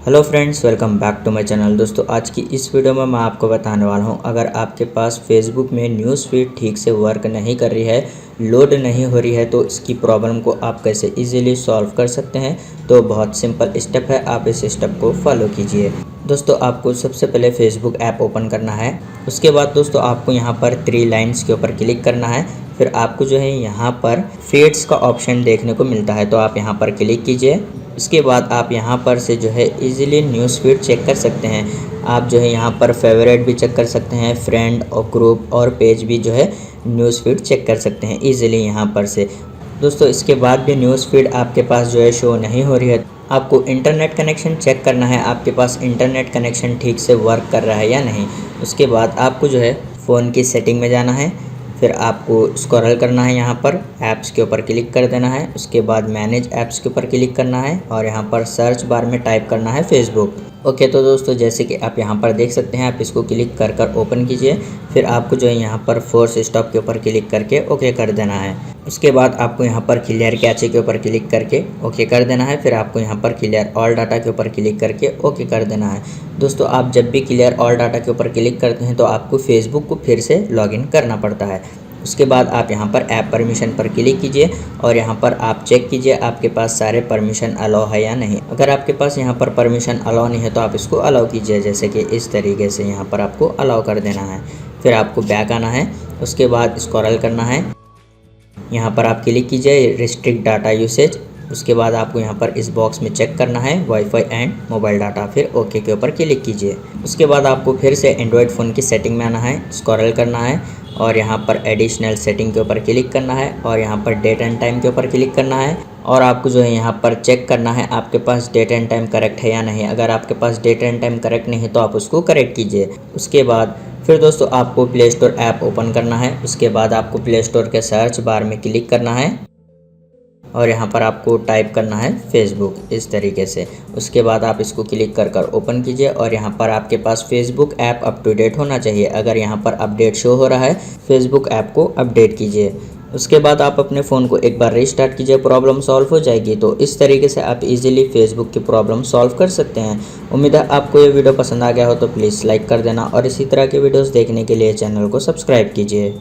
Hello friends, welcome back to my channel. दोस्तों, आज की इस वीडियो में मैं आपको बताने वाला हूं, अगर आपके पास फेसबुक में न्यूज़ फीड ठीक से वर्क नहीं कर रही है, लोड नहीं हो रही है, तो इसकी प्रॉब्लम को आप कैसे इजीली सॉल्व कर सकते हैं। तो बहुत सिंपल स्टेप है, आप इस स्टेप को फॉलो कीजिए। दोस्तों, आपको सबसे पहले फेसबुक ऐप ओपन करना है। उसके बाद दोस्तों आपको यहाँ पर 3 लाइन्स के ऊपर क्लिक करना है। फिर आपको जो है यहाँ पर फीड्स का ऑप्शन देखने को मिलता है, तो आप यहाँ पर क्लिक कीजिए। उसके बाद आप यहाँ पर से जो है इजीली न्यूज़ फीड चेक कर सकते हैं। आप जो है यहाँ पर फेवरेट भी चेक कर सकते हैं, फ्रेंड और ग्रुप और पेज भी जो है न्यूज़ फीड चेक कर सकते हैं इजीली यहाँ पर से। दोस्तों, इसके बाद भी न्यूज़ फीड आपके पास जो है शो नहीं हो रही है, आपको इंटरनेट कनेक्शन चेक करना है, आपके पास इंटरनेट कनेक्शन ठीक से वर्क कर रहा है या नहीं। उसके बाद आपको जो है फ़ोन की सेटिंग में जाना है। फिर आपको स्क्रॉल करना है, यहाँ पर ऐप्स के ऊपर क्लिक कर देना है। उसके बाद मैनेज ऐप्स के ऊपर क्लिक करना है और यहाँ पर सर्च बार में टाइप करना है फेसबुक। ओके, तो दोस्तों जैसे कि आप यहाँ पर देख सकते हैं, आप इसको क्लिक कर कर ओपन कीजिए। फिर आपको जो है यहाँ पर फोर्स स्टॉप के ऊपर क्लिक करके ओके कर देना है। उसके बाद आपको यहाँ पर क्लियर कैचे के ऊपर क्लिक करके ओके कर देना है। फिर आपको यहाँ पर क्लियर ऑल डाटा के ऊपर क्लिक करके ओके कर देना है। दोस्तों, आप जब भी क्लियर ऑल डाटा के ऊपर क्लिक करते हैं तो आपको फेसबुक को फिर से लॉगिन करना पड़ता है। उसके बाद आप यहाँ पर ऐप परमिशन पर क्लिक कीजिए और यहाँ पर आप चेक कीजिए आपके पास सारे परमिशन अलाउ है या नहीं। अगर आपके पास यहाँ पर परमिशन अलाउ नहीं है तो आप इसको अलाउ कीजिए, जैसे कि इस तरीके से यहाँ पर आपको अलाउ कर देना है। फिर आपको बैक आना है। उसके बाद स्क्रॉल करना है, यहाँ पर आप क्लिक कीजिए रिस्ट्रिक्ट डाटा यूसेज। उसके बाद आपको यहाँ पर इस बॉक्स में चेक करना है वाईफाई एंड मोबाइल डाटा। फिर ओके के ऊपर क्लिक कीजिए। उसके बाद आपको फिर से एंड्रॉयड फ़ोन की सेटिंग में आना है, स्क्रॉल करना है और यहाँ पर एडिशनल सेटिंग के ऊपर क्लिक करना है और यहाँ पर डेट एंड टाइम के ऊपर क्लिक करना है। और आपको जो है यहाँ पर चेक करना है आपके पास डेट एंड टाइम करेक्ट है या नहीं। अगर आपके पास डेट एंड टाइम करेक्ट नहीं है तो आप उसको करेक्ट कीजिए। उसके बाद फिर दोस्तों आपको प्ले स्टोर ऐप ओपन करना है। उसके बाद आपको प्ले स्टोर के सर्च बार में क्लिक करना है और यहाँ पर आपको टाइप करना है फेसबुक इस तरीके से। उसके बाद आप इसको क्लिक कर कर ओपन कीजिए और यहाँ पर आपके पास Facebook app up to date होना चाहिए। अगर यहाँ पर अपडेट शो हो रहा है, फेसबुक ऐप को अपडेट कीजिए। उसके बाद आप अपने फ़ोन को एक बार रीस्टार्ट कीजिए, प्रॉब्लम सॉल्व हो जाएगी। तो इस तरीके से आप इजीली फेसबुक की प्रॉब्लम सॉल्व कर सकते हैं। उम्मीद है आपको ये वीडियो पसंद आ गया हो, तो प्लीज़ लाइक कर देना और इसी तरह के वीडियोस देखने के लिए चैनल को सब्सक्राइब कीजिए।